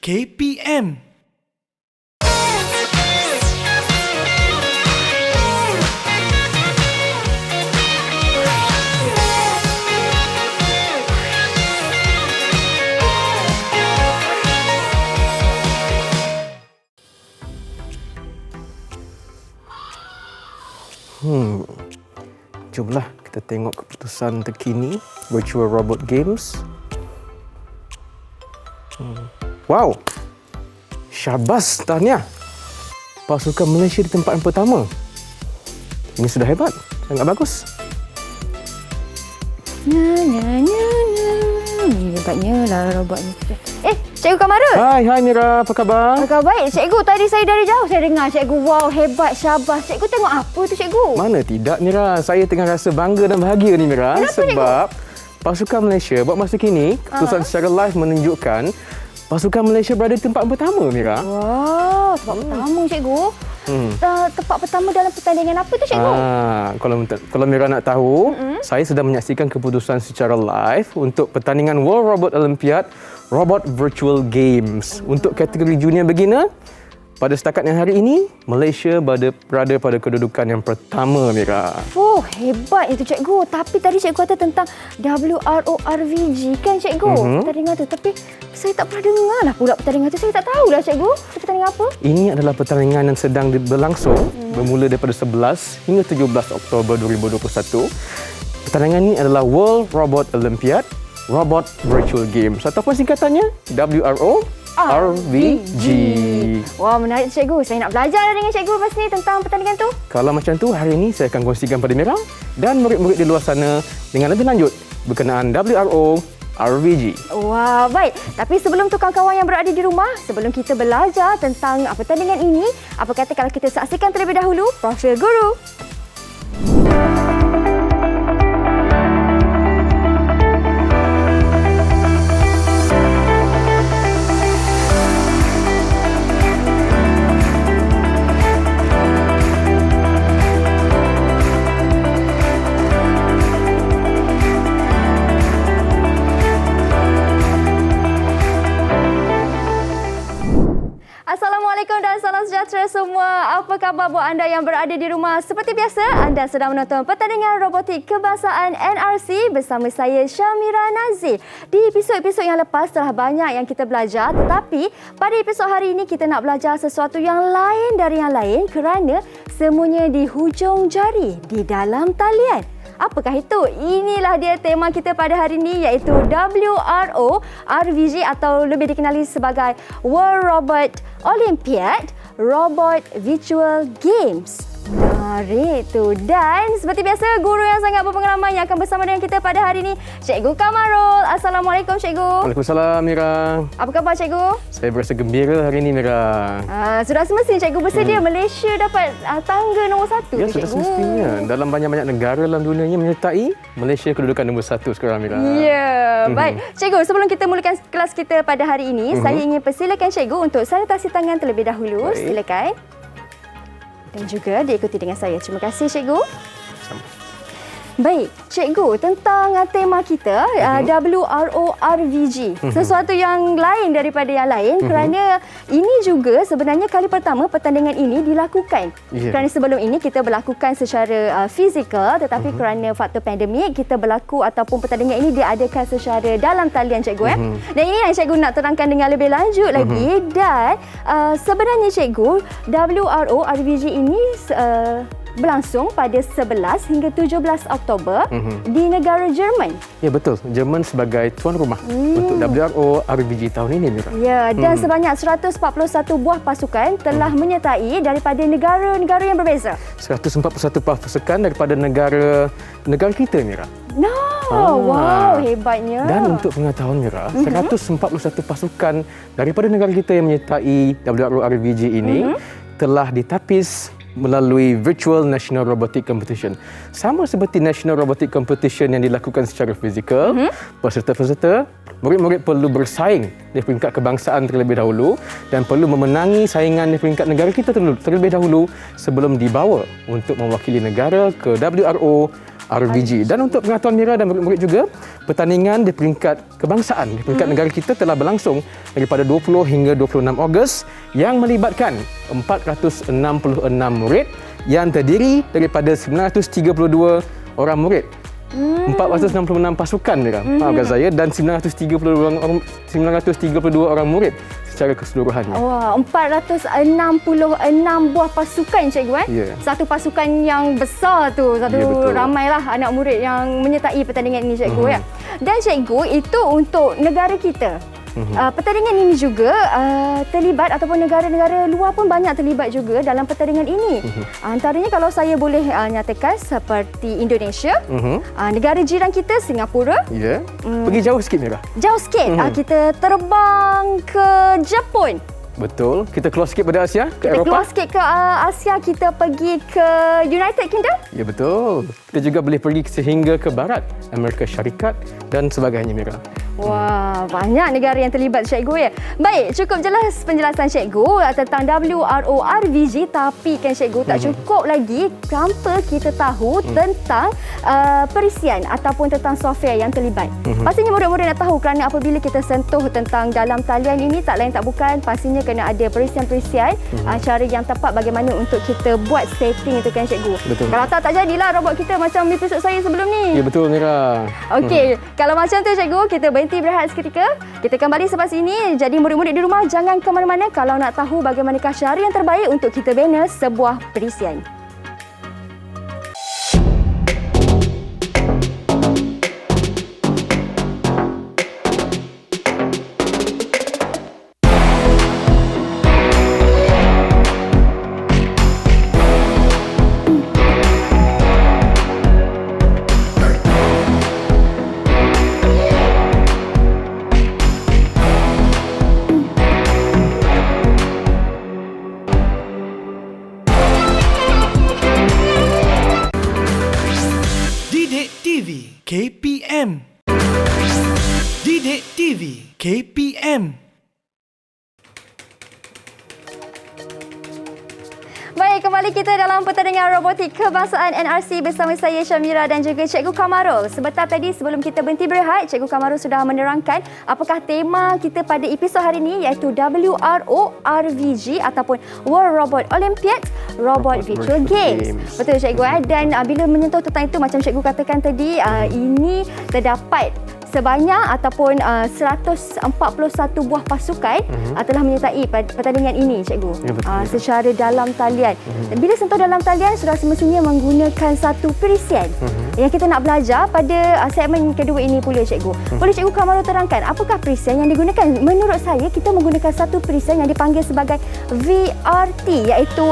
KPM. Jomlah kita tengok keputusan terkini Virtual Robot Games. Wow, syabas tahniah. Pasukan Malaysia di tempat yang pertama. Ini sudah hebat, sangat bagus. Hebatnya lah robot ni. Cikgu Kamarul. Hai Mira, apa khabar? Agak baik. Cikgu, tadi saya dari jauh saya dengar cikgu. Wow, hebat, syabas. Cikgu tengok apa tu cikgu? Mana tidak Mira, saya tengah rasa bangga dan bahagia ni Mira. Kenapa, sebab pasukan Malaysia buat masa kini, keputusan secara live menunjukkan pasukan Malaysia berada di tempat yang pertama Mira. Wow, tempat pertama cikgu. Tempat pertama dalam pertandingan apa tu cikgu? Kalau Mira nak tahu, saya sedang menyaksikan keputusan secara live untuk pertandingan World Robot Olympiad Robot Virtual Games. Untuk kategori junior beginner, pada setakat yang hari ini, Malaysia berada pada kedudukan yang pertama, Mira. Oh, hebat itu cikgu. Tapi tadi cikgu kata tentang WRORVG kan cikgu? Pertandingan tu. Tapi saya tak pernah dengar lah pula pertandingan tu. Saya tak tahulah cikgu. Pertandingan apa? Ini adalah pertandingan yang sedang berlangsung bermula daripada 11 hingga 17 Oktober 2021. Pertandingan ini adalah World Robot Olympiad Robot Virtual Games ataupun singkatannya WRORVG. Wah, menarik cikgu. Saya nak belajar dengan cikgu lepas ni tentang pertandingan tu. Kalau macam tu, hari ini saya akan kongsikan pada Mira dan murid-murid di luar sana dengan lebih lanjut berkenaan WRORVG. Wah, baik. Tapi sebelum tu kawan-kawan yang berada di rumah, sebelum kita belajar tentang pertandingan ini, apa kata kalau kita saksikan terlebih dahulu Profil Guru. Assalamualaikum dan salam sejahtera semua. Apa khabar buat anda yang berada di rumah? Seperti biasa, anda sedang menonton pertandingan robotik kebangsaan NRC bersama saya Syamira Nazir. Di episod-episod yang lepas telah banyak yang kita belajar, tetapi pada episod hari ini kita nak belajar sesuatu yang lain dari yang lain kerana semuanya di hujung jari, di dalam talian. Apakah itu? Inilah dia tema kita pada hari ini iaitu WRORVG atau lebih dikenali sebagai World Robot Olympiad Robot Virtual Games. Menarik tu. Dan seperti biasa, guru yang sangat berpengalaman yang akan bersama dengan kita pada hari ini, Cikgu Kamarul. Assalamualaikum Cikgu. Waalaikumsalam Mira. Apa khabar Cikgu? Saya berasa gembira hari ini Mira. Sudah semestinya Cikgu bersedia Malaysia dapat tangga nombor 1 Ya, tu, sudah Cikgu. semestinya. Dalam banyak-banyak negara dalam dunia menyertai Malaysia kedudukan nombor 1 sekarang Mira. Ya, baik. Cikgu, sebelum kita mulakan kelas kita pada hari ini, saya ingin persilakan Cikgu untuk sanitasi tangan terlebih dahulu. Baik. Silakan. Dan juga diikuti dengan saya. Terima kasih Cikgu. Sama. Baik, Cikgu, tentang tema kita WRORVG. Sesuatu yang lain daripada yang lain kerana ini juga sebenarnya kali pertama pertandingan ini dilakukan. Kerana sebelum ini kita berlakukan secara fizikal, tetapi kerana faktor pandemik kita berlaku ataupun pertandingan ini diadakan secara dalam talian Cikgu. Dan ini yang Cikgu nak terangkan dengan lebih lanjut lagi. Dan sebenarnya Cikgu, WRORVG ini berlangsung pada 11 hingga 17 Oktober di negara Jerman. Ya, betul. Jerman sebagai tuan rumah untuk WRORVG tahun ini, Mira. Ya, dan sebanyak 141 buah pasukan telah menyertai daripada negara-negara yang berbeza. 141 pasukan daripada negara kita, Mira. Wow, hebatnya. Dan untuk pengetahuan Mira, 141 pasukan daripada negara kita yang menyertai WRORVG ini telah ditapis melalui Virtual National Robotic Competition. Sama seperti National Robotic Competition yang dilakukan secara fizikal, peserta-peserta, murid-murid perlu bersaing di peringkat kebangsaan terlebih dahulu dan perlu memenangi saingan di peringkat negara kita terlebih dahulu sebelum dibawa untuk mewakili negara ke WRORVG. Dan untuk pengetahuan Mira dan murid-murid juga, pertandingan di peringkat kebangsaan, di peringkat negara kita telah berlangsung daripada 20 hingga 26 Ogos yang melibatkan 466 murid yang terdiri daripada 932 orang murid. 466 pasukan Mira, maafkan saya, dan 932 orang murid secara keseluruhannya. Wah, 466 buah pasukan cikgu Ya. Satu pasukan yang besar tu, Ya, betul. ramailah anak murid yang menyertai pertandingan ini cikgu ya. Dan cikgu, itu untuk negara kita. Pertandingan ini juga terlibat ataupun negara-negara luar pun banyak terlibat juga dalam pertandingan ini. Antaranya kalau saya boleh nyatakan seperti Indonesia, negara jiran kita Singapura. Ya. Pergi jauh sikit Mira. Jauh sikit kita terbang ke Jepun. Betul. Kita keluar sikit pada Asia, ke Kita keluar Eropah. sikit ke Asia, kita pergi ke United Kingdom. Ya betul. Kita juga boleh pergi sehingga ke barat, Amerika Syarikat dan sebagainya Mira. Wah, banyak negara yang terlibat cikgu ya. Baik, cukup jelas penjelasan cikgu tentang WRO-RVG, tapi kan cikgu tak cukup lagi tanpa kita tahu tentang perisian ataupun tentang software yang terlibat. Pastinya murid-murid nak tahu kerana apabila kita sentuh tentang dalam talian ini tak lain tak bukan pastinya kena ada perisian-perisian cara yang tepat bagaimana untuk kita buat setting itu kan cikgu. Betul. Kalau tak jadilah robot kita macam episod saya sebelum ni. Ya betul Mira. Okey, kalau macam tu cikgu, kita berhenti berehat seketika. Kita kembali selepas ini. Jadi murid-murid di rumah jangan ke mana-mana kalau nak tahu bagaimanakah cara yang terbaik untuk kita bina sebuah perisian. Didik TV KPM. Didik TV KPM. Baik, kembali kita dalam pertandingan robotik kebangsaan NRC bersama saya Syamira dan juga Cikgu Kamarul. Sebentar tadi sebelum kita berhenti berehat, Cikgu Kamarul sudah menerangkan apakah tema kita pada episod hari ini iaitu WRO-RVG ataupun World Robot Olympiad Robot Virtual Games. Betul Cikgu dan bila menyentuh tentang itu macam Cikgu katakan tadi, ini terdapat sebanyak ataupun 141 buah pasukan telah menyertai pertandingan ini cikgu. Ya, betul. Secara dalam talian. Bila sentuh dalam talian sudah semestinya menggunakan satu perisian. Yang kita nak belajar pada segmen kedua ini pula cikgu. Boleh Cikgu Kamarul terangkan apakah perisian yang digunakan? Menurut saya kita menggunakan satu perisian yang dipanggil sebagai VRT iaitu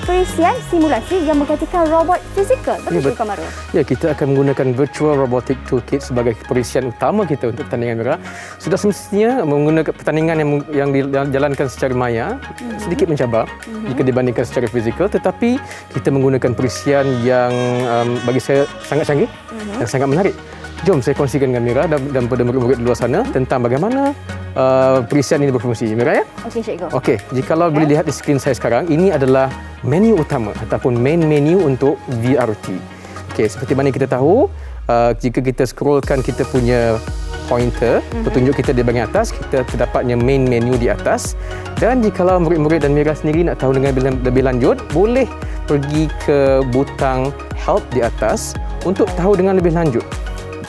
perisian simulasi yang menggantikan robot fizikal. Betul Cikgu Kamarul? Ya, kita akan menggunakan Virtual Robotic Toolkit sebagai perisian utama kita untuk pertandingan Mira. Sudah semestinya menggunakan pertandingan yang dijalankan secara maya sedikit mencabar jika dibandingkan secara fizikal, tetapi kita menggunakan perisian yang bagi saya sangat canggih dan sangat menarik. Jom saya kongsikan dengan Mira dan pada murid-murid di luar sana tentang bagaimana perisian ini berfungsi. Mira ya? Okey cikgu. Okey, jikalau boleh lihat di skrin saya sekarang, ini adalah menu utama ataupun main menu untuk VRT. Okey, seperti mana kita tahu, jika kita scrollkan kita punya pointer, petunjuk kita di bahagian atas, kita terdapatnya main menu di atas. Dan jikalau murid-murid dan Mira sendiri nak tahu dengan lebih lanjut, boleh pergi ke butang help di atas untuk tahu dengan lebih lanjut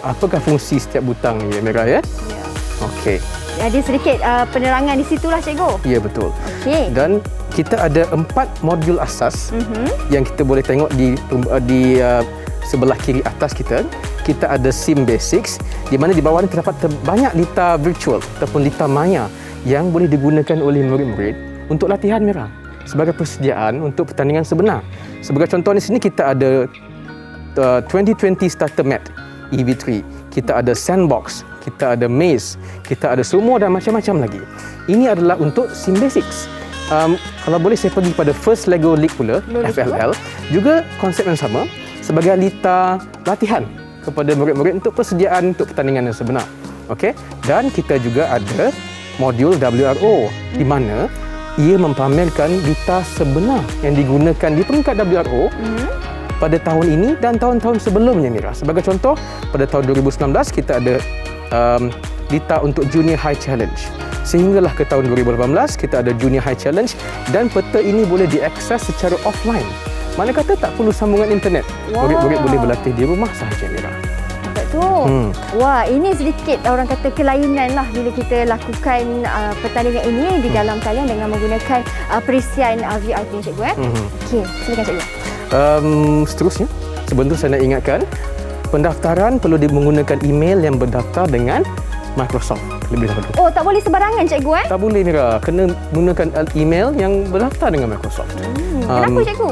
apakah fungsi setiap butang ya Mira ya. Ya. Okey. Ada sedikit penerangan di situlah cikgu. Ya betul. Okey. Dan kita ada 4 modul asas yang kita boleh tengok di sebelah kiri atas kita. Kita ada Sim Basics di mana di bawah ni terdapat banyak lita virtual ataupun lita maya yang boleh digunakan oleh murid-murid untuk latihan Mira sebagai persediaan untuk pertandingan sebenar. Sebagai contoh di sini kita ada 2020 Starter Mat EV3, kita ada Sandbox, kita ada Maze, kita ada Sumo dan macam-macam lagi. Ini adalah untuk Sim Basics. Kalau boleh saya pergi pada First Lego League pula, Boleh, FLL, juga konsep yang sama sebagai lita latihan kepada murid-murid untuk persediaan untuk pertandingan yang sebenar. Okey, dan kita juga ada modul WRO di mana ia mempamerkan lita sebenar yang digunakan di peringkat WRO pada tahun ini dan tahun-tahun sebelumnya, Mira. Sebagai contoh, pada tahun 2019 kita ada Lita untuk Junior High Challenge. Sehinggalah ke tahun 2018 kita ada Junior High Challenge dan peta ini boleh diakses secara offline. Mana kata tak perlu sambungan internet. Murid-murid boleh berlatih di rumah sahaja, Mira. Betul. Wah, ini sedikit orang kata kelainan lah bila kita lakukan pertandingan ini di dalam talian dengan menggunakan perisian VIP ni, cikgu. Okey, silakan cikgu. Seterusnya, sebelum tu saya nak ingatkan, pendaftaran perlu menggunakan email yang berdaftar dengan Microsoft lebih dahulu. Oh, tak boleh sembarangan, cikgu? Tak boleh, Mira. Kena menggunakan email yang berdaftar dengan Microsoft. Kenapa, cikgu?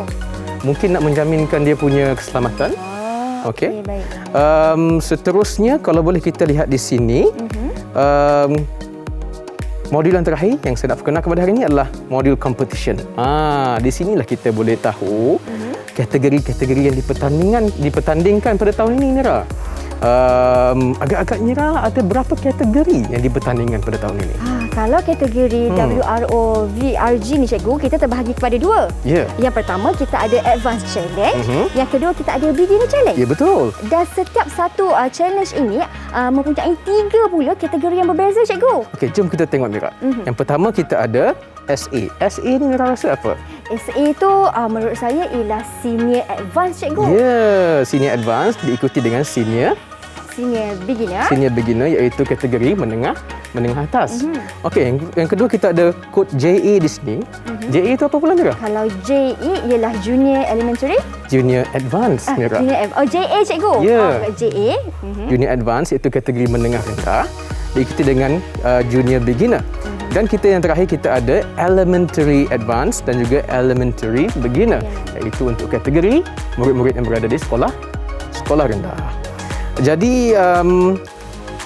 Mungkin nak menjaminkan dia punya keselamatan. Okey. Baik. Seterusnya, kalau boleh kita lihat di sini, modul yang terakhir yang saya nak perkenalkan pada hari ini adalah modul competition. Di sinilah kita boleh tahu kategori-kategori yang dipertandingkan pada tahun ini, Mira. Agak-agaknya ada berapa kategori yang dipertandingkan pada tahun ini? Kalau kategori WRO VRG ni, cikgu, kita terbahagi kepada dua. Ya. Yang pertama kita ada Advanced Challenge, yang kedua kita ada Beginner Challenge. Ya, betul. Dan setiap satu challenge ini mempunyai 3 pula kategori yang berbeza, cikgu. Okey, jom kita tengok, Mira. Yang pertama kita ada SA. SA ni Mira rasa apa? SA itu menurut saya ialah Senior Advanced, cikgu. Ya, Senior Advanced diikuti dengan Senior Beginner iaitu kategori menengah atas. Okey, yang kedua kita ada kod JA di sini. JA itu apa pula, Mira? Kalau JE ialah Junior Elementary. Junior Advanced, Mira. JA, cikgu. Ya. JA. Junior Advanced iaitu kategori menengah rendah diikuti dengan Junior Beginner. Dan kita yang terakhir kita ada Elementary Advanced dan juga Elementary Beginner, iaitu untuk kategori murid-murid yang berada di sekolah rendah. Jadi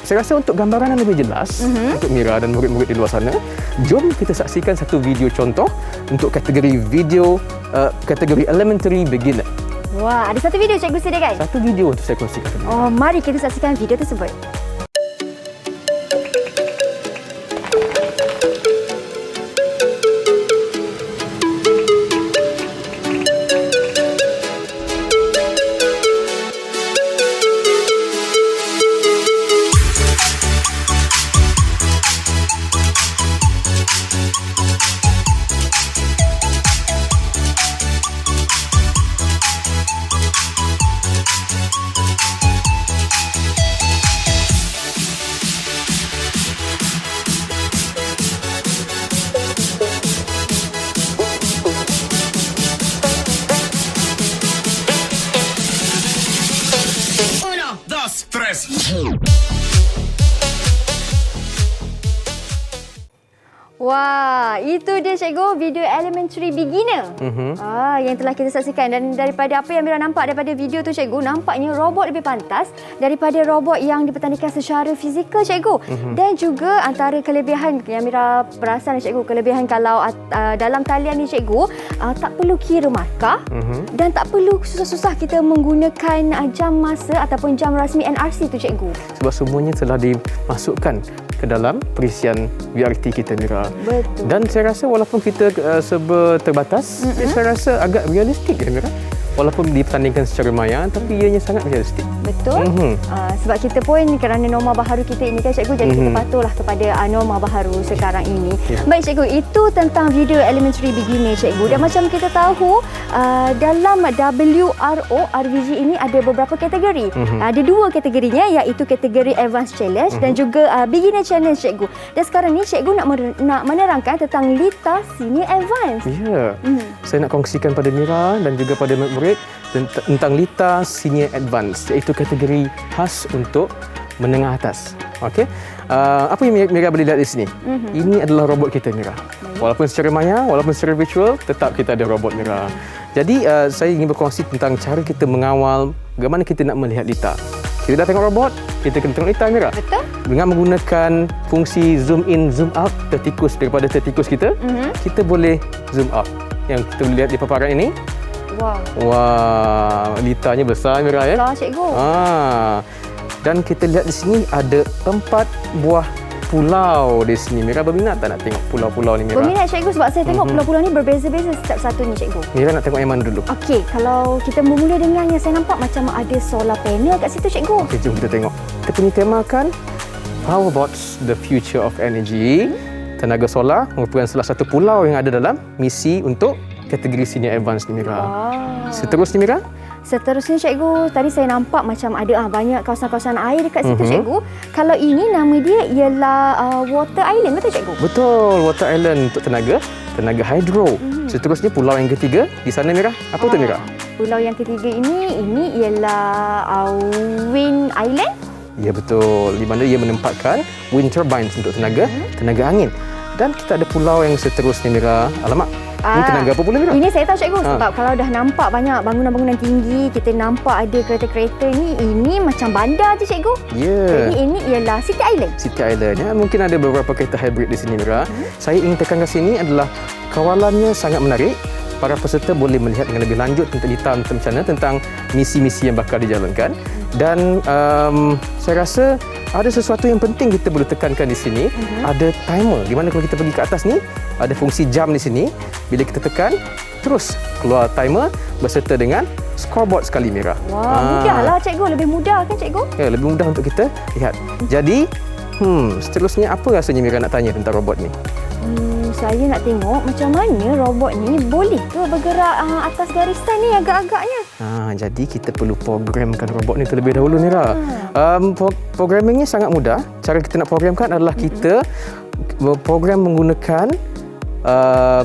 saya rasa untuk gambaran yang lebih jelas untuk Mira dan murid-murid di luar sana, jom kita saksikan satu video contoh untuk kategori kategori Elementary Beginner. Wah, ada satu video, cikgu, sediakan? Satu video untuk saya kongsikan. Oh, mari kita saksikan video tersebut. Wah, itu dia, cikgu, video Elementary Beginner. Yang telah kita saksikan. Dan daripada apa yang Mira nampak daripada video tu, cikgu, nampaknya robot lebih pantas daripada robot yang dipertandingkan secara fizikal, cikgu. Dan juga antara kelebihan yang Mira perasan, cikgu, kelebihan kalau dalam talian ni, cikgu, tak perlu kira markah dan tak perlu susah-susah kita menggunakan jam masa ataupun jam rasmi NRC tu, cikgu. Sebab semuanya telah dimasukkan ke dalam perisian VRT kita, Mira. Betul. Dan saya rasa walaupun kita serba terbatas, saya rasa agak realistik, ya, Mira. Walaupun dipertandingkan secara maya, tapi ianya sangat realistik. Betul. Sebab kita pun kerana norma baharu kita ini, kan, cikgu, jadi kita patuhlah kepada norma baharu sekarang ini. Baik, cikgu, itu tentang video Elementary Beginner, cikgu. Dan macam kita tahu, dalam WRO RVG ini ada beberapa kategori. Ada 2 kategorinya, iaitu kategori Advanced Challenge dan juga Beginner Challenge, cikgu. Dan sekarang ni cikgu nak menerangkan tentang Lita Senior Advanced. Ya. Saya nak kongsikan pada Mira dan juga pada murid tentang Lita Senior Advanced, iaitu kategori khas untuk menengah atas. Okey. Apa yang Mira boleh lihat di sini? Ini adalah robot kita, Mira. Walaupun secara maya, walaupun secara virtual, tetap kita ada robot, Mira. Jadi saya ingin berkongsi tentang cara kita mengawal bagaimana kita nak melihat Lita. Kita dah tengok robot, kita kena tengok Lita, Mira. Betul. Dengan menggunakan fungsi zoom in, zoom out daripada tertikus kita, kita boleh zoom out. Yang kita boleh lihat di paparan ini. Wah, Litanya besar, Mira, ya. Besar, cikgu. Dan kita lihat di sini ada 4 buah pulau di sini. Mira berminat tak nak tengok pulau-pulau ni, Mira? Berminat cikgu sebab saya tengok pulau-pulau ni berbeza-beza setiap satu ni cikgu. Mira nak tengok yang mana dulu? Okey, kalau kita bermula dengan yang saya nampak macam ada solar panel kat situ cikgu. Okey, jom kita tengok. Kita punya tema kan Powerbots, the future of energy. Tenaga solar merupakan salah satu pulau yang ada dalam misi untuk kategori senior advance ni, Mira. Seterusnya, Mira? Seterusnya cikgu, tadi saya nampak macam ada banyak kawasan-kawasan air dekat situ cikgu. Kalau ini nama dia ialah Water Island, betul cikgu? Betul, Water Island untuk tenaga hydro. Seterusnya pulau yang ketiga di sana, Mira. Apa tu, Mira? Pulau yang ketiga ini ialah Wind Island. Ya, betul. Di mana ia menempatkan wind turbines untuk tenaga angin. Dan kita ada pulau yang seterusnya, Mira. Alamak, ini tenaga apa pula, Mira? Ini saya tahu cikgu sebab kalau dah nampak banyak bangunan-bangunan tinggi, kita nampak ada kereta-kereta ni, ini macam bandar je cikgu. Ya. Jadi ini ialah City Island. City Island. Ya, mungkin ada beberapa kereta hybrid di sini, Mira. Saya ingin tekan ke sini adalah kawalannya sangat menarik. Para peserta boleh melihat dengan lebih lanjut tentang misi-misi yang bakal dijalankan. Dan saya rasa ada sesuatu yang penting kita perlu tekankan di sini. Ada timer. Di mana kalau kita pergi ke atas ni, ada fungsi jam di sini. Bila kita tekan, terus keluar timer berserta dengan scoreboard sekali, Mira. Wah, mudahlah cikgu. Lebih mudah kan cikgu? Ya, lebih mudah untuk kita lihat. Jadi, seterusnya apa rasanya Mira nak tanya tentang robot ni? Saya nak tengok macam mana robot ni boleh ke bergerak atas garisan ni agak-agaknya. Jadi kita perlu programkan robot ni terlebih dahulu, Mira. Programmingnya sangat mudah. Cara kita nak programkan adalah kita program menggunakan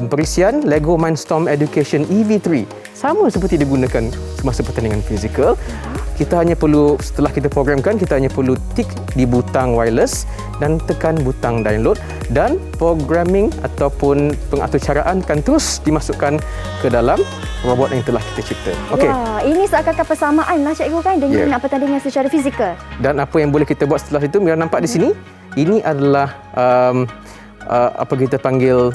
perisian Lego Mindstorm Education EV3. Sama seperti digunakan semasa pertandingan fizikal. Kita hanya perlu, setelah kita programkan, kita hanya perlu tik di butang wireless dan tekan butang download, dan programming ataupun pengaturcaraan akan terus dimasukkan ke dalam robot yang telah kita cipta. Okey. Wah, ini seakan-akan persamaan lah cikgu kan dengan pertandingan secara fizikal. Dan apa yang boleh kita buat setelah itu, Mira nampak di sini, ini adalah apa kita panggil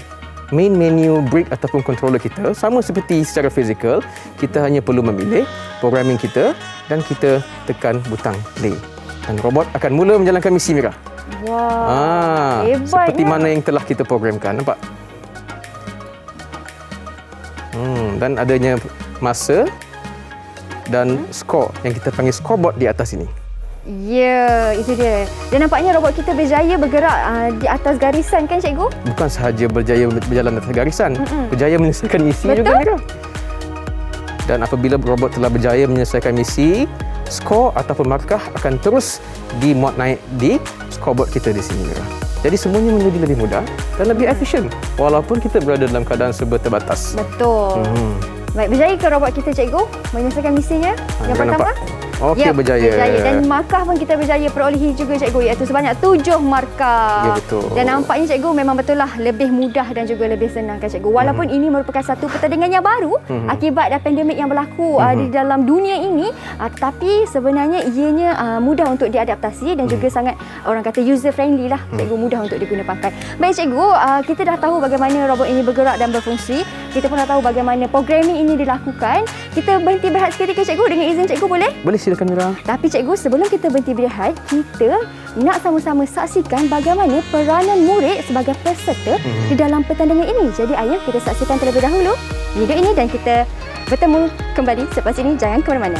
main menu brick ataupun controller kita. Sama seperti secara fizikal, kita hanya perlu memilih programming kita dan kita tekan butang play. Dan robot akan mula menjalankan misi, Mira. Wah, hebatnya. Seperti mana yang telah kita programkan, nampak? Dan adanya masa dan skor yang kita panggil scoreboard di atas ini. Ya, itu dia. Dan nampaknya robot kita berjaya bergerak di atas garisan kan cikgu? Bukan sahaja berjaya berjalan atas garisan, berjaya menyelesaikan misi. Betul? Juga, Mira. Dan apabila robot telah berjaya menyelesaikan misi, skor ataupun markah akan terus dimuat naik di scoreboard kita di sini, Mira. Jadi semuanya menjadi lebih mudah dan lebih efisien walaupun kita berada dalam keadaan serba terbatas. Betul. Baik, berjaya ke robot kita cikgu menyelesaikan misinya yang pertama? Okey, berjaya. Dan markah pun kita berjaya perolehi juga cikgu, iaitu sebanyak 7 markah. Ya, betul. Dan nampaknya cikgu memang betul lah lebih mudah dan juga lebih senang kan cikgu. Walaupun ini merupakan satu pertandingan yang baru akibat pandemik yang berlaku di dalam dunia ini, tetapi sebenarnya ianya mudah untuk diadaptasi dan juga sangat orang kata user friendly lah cikgu, mudah untuk diguna pakai. Baik cikgu, kita dah tahu bagaimana robot ini bergerak dan berfungsi. Kita pun dah tahu bagaimana programming ini dilakukan. Kita berhenti berehat seketika cikgu, dengan izin cikgu boleh? Boleh, silakan, Mira. Tapi cikgu, sebelum kita berhenti berehat, kita nak sama-sama saksikan bagaimana peranan murid sebagai peserta di dalam pertandingan ini. Jadi ayah, kita saksikan terlebih dahulu video ini dan kita bertemu kembali selepas ini. Jangan ke mana-mana.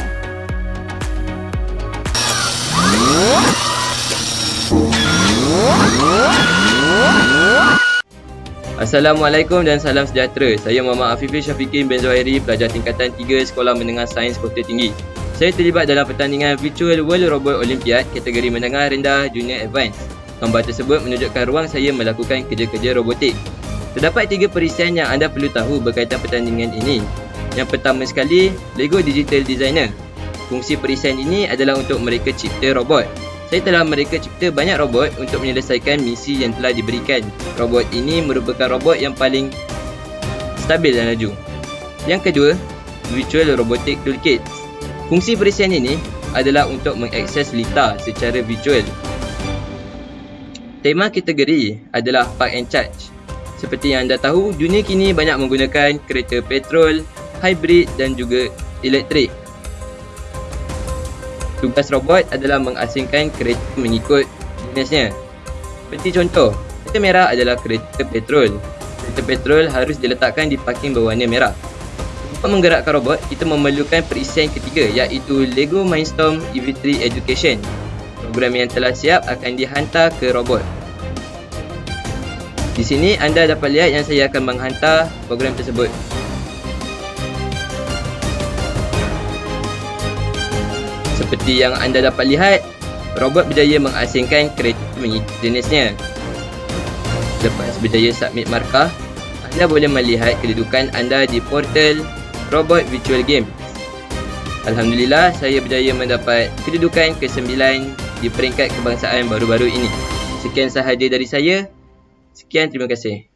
Assalamualaikum dan salam sejahtera. Saya Muhammad Afifi Syafiqin bin Zuhairi, pelajar tingkatan 3 Sekolah Menengah Sains Kota Tinggi. Saya terlibat dalam pertandingan Virtual World Robot Olympiad kategori menengah rendah Junior Advance. Gambar tersebut menunjukkan ruang saya melakukan kerja-kerja robotik. Terdapat 3 perisian yang anda perlu tahu berkaitan pertandingan ini. Yang pertama sekali, Lego Digital Designer. Fungsi perisian ini adalah untuk mereka cipta robot. Saya telah mereka cipta banyak robot untuk menyelesaikan misi yang telah diberikan. Robot ini merupakan robot yang paling stabil dan laju. Yang kedua, Virtual Robotic Toolkit. Fungsi perisian ini adalah untuk mengakses lita secara virtual. Tema kategori adalah Park and Charge. Seperti yang anda tahu, dunia kini banyak menggunakan kereta petrol, hybrid dan juga elektrik. Tugas robot adalah mengasingkan kereta mengikut jenisnya. Seperti contoh, kereta merah adalah kereta petrol. Kereta petrol harus diletakkan di parking berwarna merah. Untuk menggerakkan robot, kita memerlukan perisian ketiga iaitu Lego Mindstorm EV3 Education. Program yang telah siap akan dihantar ke robot. Di sini anda dapat lihat yang saya akan menghantar program tersebut. Seperti yang anda dapat lihat, robot berjaya mengasingkan kereta mengikut jenisnya. Lepas berjaya submit markah, anda boleh melihat kedudukan anda di portal Robot Virtual Games. Alhamdulillah, saya berjaya mendapat kedudukan ke-9 di peringkat kebangsaan baru-baru ini. Sekian sahaja dari saya. Sekian, terima kasih.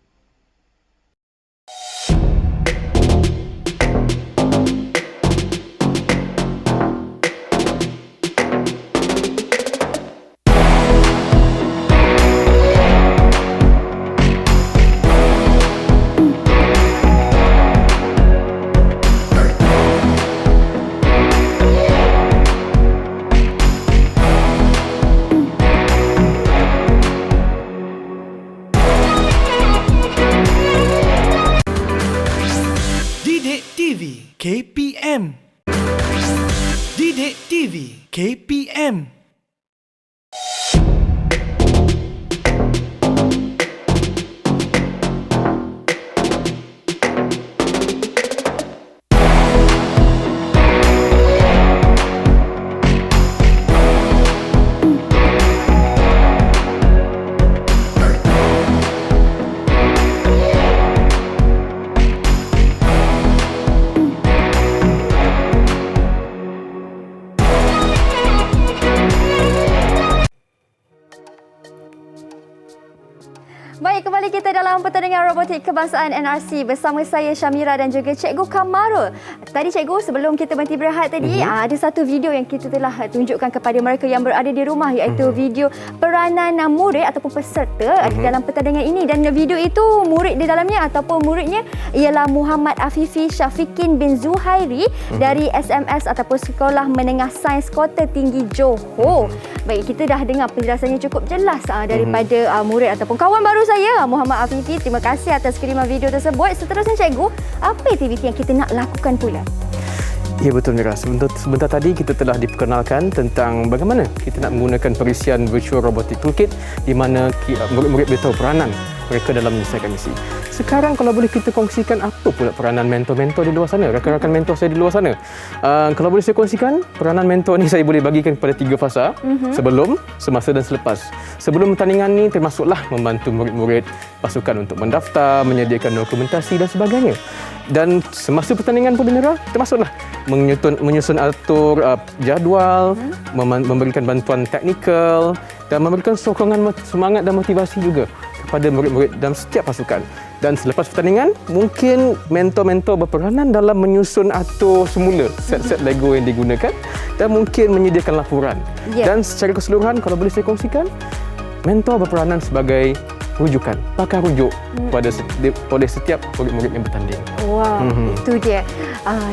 Didik TV KPM. Didik TV KPM. Baik, kembali kita dalam pertandingan robotik kebangsaan NRC bersama saya Syamira dan juga Cikgu Kamarul. Tadi Cikgu, sebelum kita berhenti berehat tadi, ada satu video yang kita telah tunjukkan kepada mereka yang berada di rumah, iaitu video peranan murid ataupun peserta dalam pertandingan ini. Dan video itu murid di dalamnya ataupun muridnya ialah Muhammad Afifi Syafikin bin Zuhairi dari SMS ataupun Sekolah Menengah Sains Kota Tinggi Johor. Baik, kita dah dengar penjelasannya cukup jelas daripada murid ataupun kawan baru saya, Muhammad Afifi. Terima kasih atas kiriman video tersebut. Seterusnya Cikgu, apa aktiviti yang kita nak lakukan pula? Ya, betul Mira. Sebentar tadi kita telah diperkenalkan tentang bagaimana kita nak menggunakan perisian Virtual Robotic Toolkit di mana murid-murid boleh tahu peranan mereka dalam menyelesaikan misi. Sekarang kalau boleh kita kongsikan apa pula peranan mentor-mentor di luar sana, rakan-rakan mentor saya di luar sana. Kalau boleh saya kongsikan, peranan mentor ni saya boleh bagikan kepada 3 fasa, sebelum, semasa dan selepas. Sebelum pertandingan ni termasuklah membantu murid-murid pasukan untuk mendaftar, menyediakan dokumentasi dan sebagainya. Dan semasa pertandingan pun Mira, termasuklah menyusun atur jadual, memberikan bantuan teknikal dan memberikan sokongan semangat dan motivasi juga kepada murid-murid dalam setiap pasukan. Dan selepas pertandingan, mungkin mentor-mentor berperanan dalam menyusun atur semula set-set Lego yang digunakan dan mungkin menyediakan laporan. Dan secara keseluruhan, kalau boleh saya kongsikan, mentor berperanan sebagai rujukan, pakar rujuk pada setiap murid-murid yang bertanding. Wow, itu dia.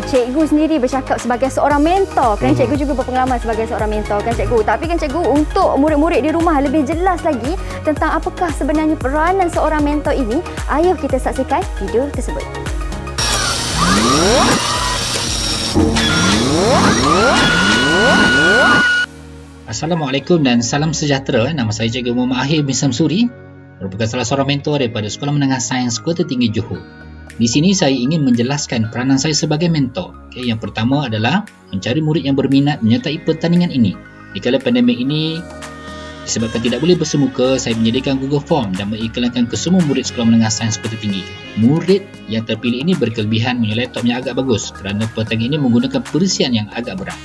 Cikgu sendiri bercakap sebagai seorang mentor, kan cikgu juga berpengalaman sebagai seorang mentor, kan cikgu. Tapi kan cikgu, untuk murid-murid di rumah lebih jelas lagi tentang apakah sebenarnya peranan seorang mentor ini, ayo kita saksikan video tersebut. Assalamualaikum dan salam sejahtera. Nama saya Cikgu Muhammad Ahir bin Samsuri, merupakan salah seorang mentor daripada Sekolah Menengah Sains Kota Tinggi Johor. Di sini saya ingin menjelaskan peranan saya sebagai mentor. Yang pertama adalah mencari murid yang berminat menyertai pertandingan ini. Di kala pandemik ini, disebabkan tidak boleh bersemuka, saya menyediakan Google Form dan mengiklankan ke semua murid Sekolah Menengah Sains Kota Tinggi. Murid yang terpilih ini berkelebihan punya laptop yang agak bagus kerana pertandingan ini menggunakan perisian yang agak berat.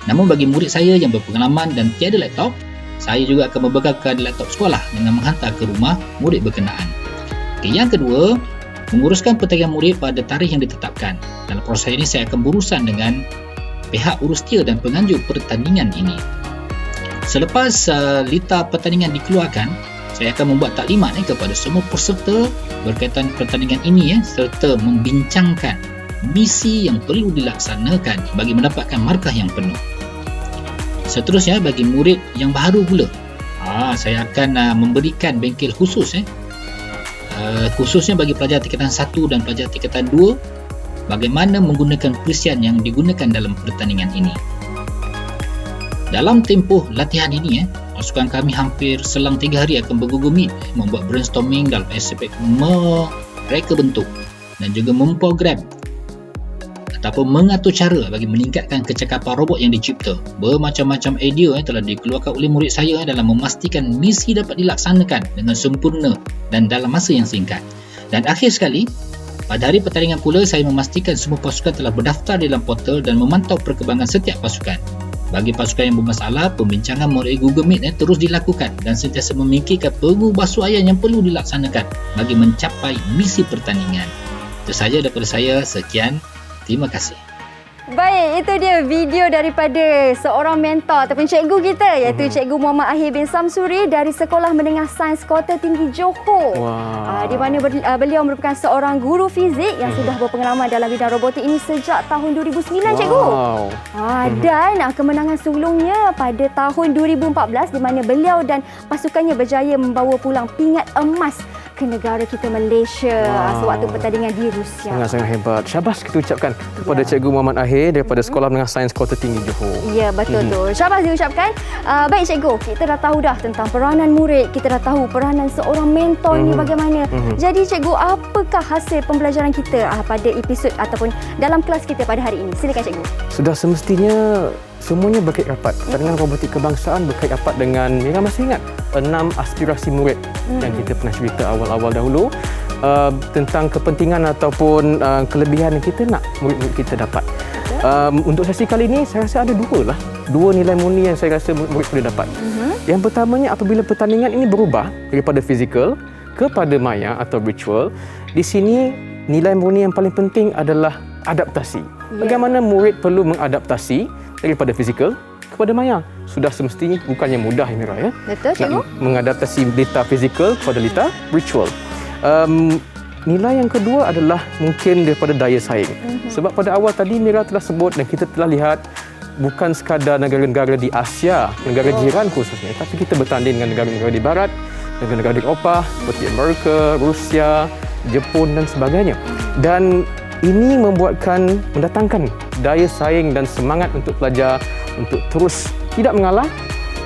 Namun bagi murid saya yang berpengalaman dan tiada laptop, saya juga akan membekalkan laptop sekolah dengan menghantar ke rumah murid berkenaan. Yang kedua, menguruskan pertandingan murid pada tarikh yang ditetapkan. Dalam proses ini saya akan berurusan dengan pihak urustia dan penganjur pertandingan ini. Selepas lita pertandingan dikeluarkan, saya akan membuat taklimat kepada semua peserta berkaitan pertandingan ini serta membincangkan misi yang perlu dilaksanakan bagi mendapatkan markah yang penuh. Seterusnya, bagi murid yang baru pula, Saya akan memberikan bengkel khusus khususnya bagi pelajar tingkatan 1 dan pelajar tingkatan 2 bagaimana menggunakan perisian yang digunakan dalam pertandingan ini. Dalam tempoh latihan ini pasukan kami hampir selang 3 hari akan bergugum meet membuat brainstorming dalam aspek mereka bentuk dan juga memprogram ataupun mengatur cara bagi meningkatkan kecakapan robot yang dicipta. Bermacam-macam idea telah dikeluarkan oleh murid saya dalam memastikan misi dapat dilaksanakan dengan sempurna dan dalam masa yang singkat. Dan akhir sekali, pada hari pertandingan pula saya memastikan semua pasukan telah berdaftar dalam portal dan memantau perkembangan setiap pasukan. Bagi pasukan yang bermasalah, pembincangan melalui Google Meet terus dilakukan dan sentiasa memikirkan pengubahsuaian yang perlu dilaksanakan bagi mencapai misi pertandingan. Itu sahaja daripada saya. Sekian. Terima kasih. Baik, itu dia video daripada seorang mentor ataupun cikgu kita iaitu Cikgu Muhammad Ahir bin Samsuri dari Sekolah Menengah Sains Kota Tinggi Johor. Di mana beliau merupakan seorang guru fizik yang sudah berpengalaman dalam bidang robotik ini sejak tahun 2009, cikgu. Dan kemenangan sulungnya pada tahun 2014 di mana beliau dan pasukannya berjaya membawa pulang pingat emas ke negara kita Malaysia sewaktu pertandingan di Rusia. Sangat-sangat hebat. Syabas kita ucapkan kepada Cikgu Muhammad Ahir daripada Sekolah Menengah Sains Kota Tinggi Johor. Ya, betul tu. Syabas diucapkan. Baik cikgu, kita dah tahu dah tentang peranan murid, kita dah tahu peranan seorang mentor ni bagaimana. Jadi cikgu, apakah hasil pembelajaran kita pada episod ataupun dalam kelas kita pada hari ini? Silakan cikgu. Sudah semestinya semuanya berkait rapat. Pertandingan robotik kebangsaan berkait rapat dengan, Mira masih ingat 6 aspirasi murid yang kita pernah cerita awal-awal dahulu tentang kepentingan ataupun kelebihan yang kita nak murid-murid kita dapat. Untuk sesi kali ini saya rasa ada dua nilai murni yang saya rasa murid boleh dapat. Yang pertamanya, apabila pertandingan ini berubah daripada fizikal kepada maya atau virtual, di sini nilai murni yang paling penting adalah adaptasi. Bagaimana murid perlu mengadaptasi daripada fizikal kepada maya. Sudah semestinya bukannya mudah, Mira, ya. Betul, cikgu. Nak mengadaptasi data fizikal kepada data virtual. Nilai yang kedua adalah mungkin daripada daya saing. Sebab pada awal tadi Mira telah sebut dan kita telah lihat bukan sekadar negara-negara di Asia, negara jiran khususnya, tapi kita bertanding dengan negara-negara di barat, negara-negara di Eropah seperti Amerika, Rusia, Jepun dan sebagainya. Dan ini mendatangkan daya saing dan semangat untuk pelajar untuk terus tidak mengalah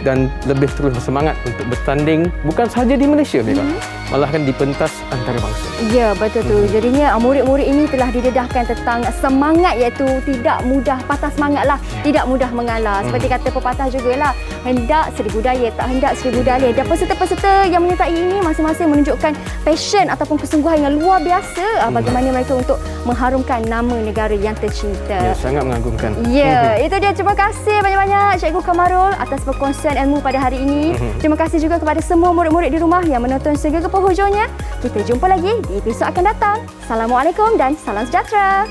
dan lebih terus bersemangat untuk bertanding bukan sahaja di Malaysia, Mira, malahkan di pentas antarabangsa. Ya, betul tu. Jadinya murid-murid ini telah didedahkan tentang semangat iaitu tidak mudah patah semangat lah, tidak mudah mengalah. Seperti kata pepatah jugalah, hendak seribu daya, tak hendak seribu dalih. Dan peserta-peserta yang menyertai ini masing-masing menunjukkan passion ataupun kesungguhan yang luar biasa bagaimana mereka untuk mengharumkan nama negara yang tercinta. Ya, sangat mengagumkan. Ya, itu dia. Terima kasih banyak-banyak Cikgu Kamarul atas perkongsian ilmu pada hari ini. Terima kasih juga kepada semua murid-murid di rumah yang menonton sehingga ke penghujungnya. Kita jumpa lagi di episod akan datang. Assalamualaikum dan salam sejahtera.